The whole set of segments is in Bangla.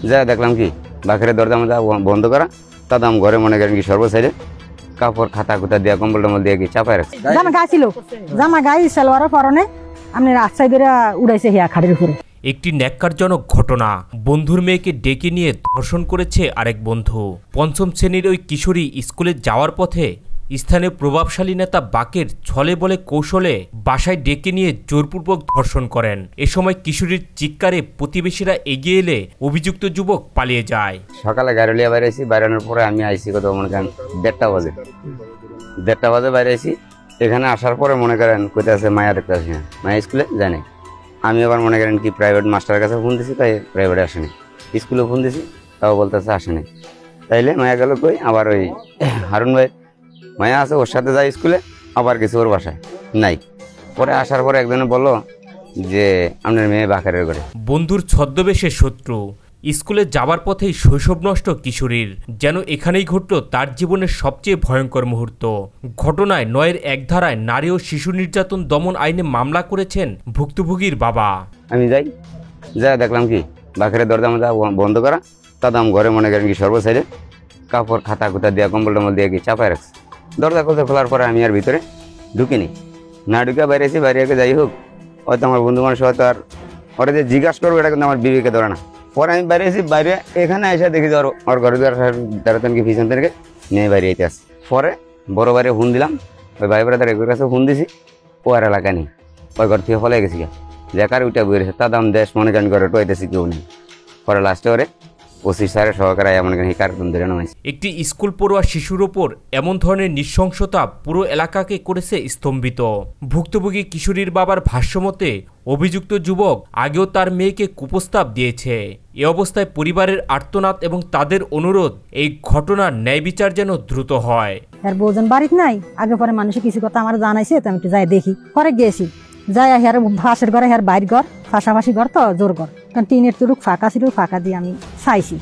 যা দেখলাম কি বাকের দরজা বন্ধ করা, তাদাম ঘরে মনে করেন কি সর্বসাইডে কাপড় খাতা খুতা দিয়া কম্বল টম্বল দিয়ে কি চাপায় রাখছে। জামা গায়ে ছিল, জামা গায়ে সালোয়ারের পরনে আপনি রাস্তায় বেরা উড়াইছে হিয়া খাড়ির উপরে। একটি ন্যাক্কারজনক ঘটনা, বন্ধুর মেয়েকে ডেকে নিয়ে ধর্ষণ করেছে আরেক বন্ধু। পঞ্চম শ্রেণীর ওই কিশোরী স্কুলে যাওয়ার পথে স্থানীয় প্রভাবশালী নেতা বাকের ছলে বলে কৌশলে বাসায় ডেকে নিয়ে জোরপূর্বক ধর্ষণ করেন। এ সময় কিশোরীর চিৎকারে প্রতিবেশীরা এগিয়ে এলে অভিযুক্ত যুবক পালিয়ে যায়। সকালে গাড়ি লিয়ে বাইরে আইসি, বাইরানোর পরে আমি আইসি কত মনে করেন 1:30 বাজে বাইরে আইসি। এখানে আসার পরে মনে করেন কোথায় আছে মায়া দেখতে আসি না, মায়া স্কুলে জানে। আমি আবার মনে করেন কি প্রাইভেট মাস্টারের কাছে ফোন দিছি, তাই প্রাইভেটে আসেনি। স্কুলে ফোন দিছি, তাও বলতেছে আসেনি। তাইলে মায়া গেল কই, আবার ওই হারুন ভাই মায়া আছে, ওর সাথে যায় স্কুলে, আবার কিছু ওর বাসায় নাই। পরে আসার পরে একজনে বললো যে আপনার মেয়ে বাকারের ঘরে। বন্ধুর ছদ্মবেশে শত্রু, স্কুলে যাবার পথেই শৈশব নষ্ট কিশোরীর। যেন এখানেই ঘটল তার জীবনের সবচেয়ে ভয়ঙ্কর মুহূর্ত। ঘটনায় 9-এর 1 ধারায় নারী ও শিশু নির্যাতন দমন আইনে মামলা করেছেন ভুক্তভোগীর বাবা। আমি যাই, যা দেখলাম কি বাকের দরজা বন্ধ করা, তাদাম ঘরে মনে করেন কি সর্বসাইডে কাপড় খাতা খুতা দিয়া কম্বল টম্বল দিয়ে কি চাপায় রাখছে। দরজা খোলার পরে আমি আর ভিতরে ঢুকিনি, না ঢুকে বাইরে এসে বাইরে যাই হোক, হয়তো আমার বন্ধু মানুষ হয়তো আর ওরা যে জিজ্ঞাসা করবো এটা কিন্তু আমার বিবেকে ধরে না। পরে আমি বাইরে এসে বাইরে এখানে এসে দেখি যে ওর ঘরে দাঁড়াতেন কি পিছন থেকে নিয়ে বাইরে যেতে আসছে। পরে বড় বাইরে ফোন দিলাম, ওই ভাই ব্রাদার এগুলোর কাছে ফোন দিছি, ও আর এলাকা নেই, ওই ঘর থেকে ফলে গেছি যে কার উঠে বইরেছে তা দাম দেশ মনে করেন করে টোয়াইতেছি কেউ নেই। পরে লাস্টে ওরে ওসি স্যারের সহকারে এমন এই কার্টুন ধরে নামাইছে। একটি স্কুল পড়ুয়া শিশুর ওপর এমন ধরনের নৃশংসতা পুরো এলাকাকে করেছে স্তম্ভিত। ভুক্তভোগী কিশোরীর বাবার ভাষ্যমতে অভিযুক্ত যুবক আগেও তার মেয়েকে কুপ্রস্তাব দিয়েছে। এ অবস্থায় পরিবারের আর্তনাদ এবং তাদের অনুরোধ এই ঘটনার ন্যায় বিচার যেন দ্রুত হয়। আর বউজন বাড়িতে নাই, আগে পরে মানুষে কিছু কথা আমার জানাইছে, তো আমি একটু যাই দেখি। পরে গেছি, যাই হের ফাঁসের ঘরে হের বাইর ঘর, ফাঁসাফাঁসি ঘর তো জোর ঘর, কারণ টিনের তুরুক ফাঁকা ছিল, ফাঁকা দিয়ে আমি চাইছি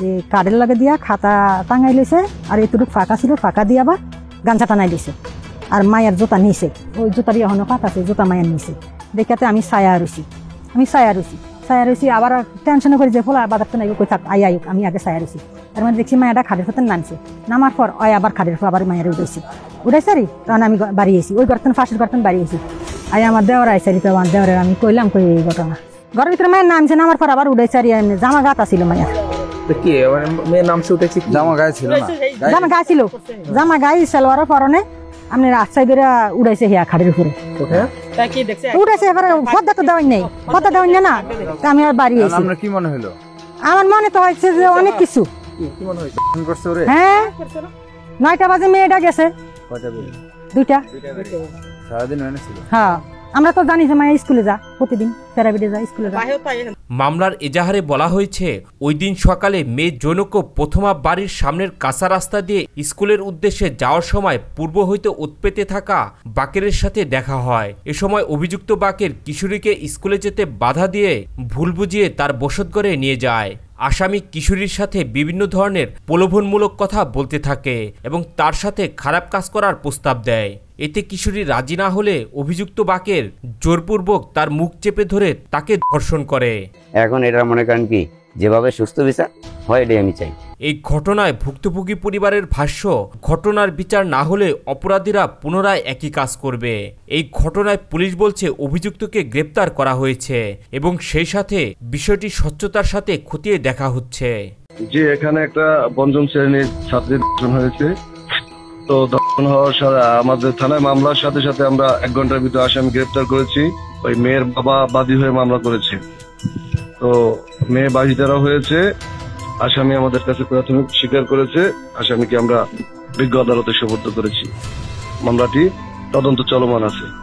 যে কাঠের লাগে দিয়া খাতা টাঙাই লইছে, আর এই তুরুক ফাঁকা ছিল, ফাঁকা দিয়ে আবার গাঞ্চা টানাই দিছে। আর মায়ের জোতা নিছে, ওই জোতার এখনো ফাঁকা আছে, জোতা মায়ের নিছে। দেখাতে আমি ছায়া রয়েছি, আবার টেনশনে করে যে ফোলা বাজার তো নাই কই থাক আই আয়ুক, আমি আগে ছায়া রয়েছি। তার মানে দেখছি মায়েরা খাটের ফেতেন নামছে, নামার পর ওই আবার খাটের আবার মায়ের উঠাইছে রে, তখন আমি বাড়িয়েছি, ওই গর্তন ফাঁসের গর্তন বাড়িয়েছি। আই আমার দেওয়ার আইসারি, তো আমার দেওয়ারের আমি কইলাম কই এই ঘটনা। ঘরের ভিতরে মায়ের নামছে, নামার পর আবার উঠাইছে, আর জামা গাতা ছিল মায়ের। জামা গায়ে সালোয়ারের পরনে আপনি রাস্তায় বেরা উড়াইছে হিয়া খাড়ির উপরে উঠেছে। এবারে পদ্মা তো দেওয়াই নেই, পদ্মা দেওয়াই না, আমি আর বাড়ি এসেছি। আমার মনে তো হয়েছে যে অনেক কিছু। হ্যাঁ, 9টা বাজে মেয়েটা গেছে, 2টা। হ্যাঁ, আমরা তো জানি যে মায়া স্কুলে যা, প্রতিদিন প্যারাবিডে যা, স্কুলে যা। মামলার এজাহারে বলা হয়েছে ওই দিন সকালে মেয়ে জনক প্রথমা বাড়ির সামনের কাঁচা রাস্তা দিয়ে স্কুলের উদ্দেশ্যে যাওয়ার সময় পূর্ব হইতে উৎপেতে থাকা বাকেরের সাথে দেখা হয়। এ সময় অভিযুক্ত বাকের কিশোরীকে স্কুলে যেতে বাধা দিয়ে ভুল বুঝিয়ে তার বসতঘরে নিয়ে যায়। আসামি কিশোরীর সাথে বিভিন্ন ধরনের প্রলোভনমূলক কথা বলতে থাকে এবং তার সাথে খারাপ কাজ করার প্রস্তাব দেয়। এতে কিশোরী রাজি না হলে অভিযুক্ত বাকের জোরপূর্বক তার মুখ চেপে ধরে তাকে ধর্ষণ করে। এখন এটা মনে করেন কি যেভাবে সুস্থ বিচার হয় এটাই আমি চাই। এই ঘটনায় ভুক্তভোগী পরিবারের ভাষ্য, ঘটনার বিচার না হলে অপরাধীরা পুনরায় একই কাজ করবে। এই ঘটনায় পুলিশ বলছে অভিযুক্তকে গ্রেপ্তার করা হয়েছে এবং সেই সাথে বিষয়টি স্বচ্ছতার সাথে খতিয়ে দেখা হচ্ছে। যে এখানে একটা পঞ্চম শ্রেণীর ছাত্রী ধর্ষণ হয়েছে, তো ধর্ষণ হওয়ার সাথে আমাদের থানায় মামলার সাথে সাথে আমরা 1 ঘন্টার ভিতরে আসামি গ্রেপ্তার করেছি। ওই মেয়ের বাবা বাদী হয়ে মামলা করেছে, তো মেয়ে বাদীদারা হয়েছে। আসামি আমাদের কাছে প্রাথমিক স্বীকার করেছে, আসামিকে আমরা বিজ্ঞ আদালতে সোপর্দ করেছি। মামলাটি তদন্ত চলমান আছে।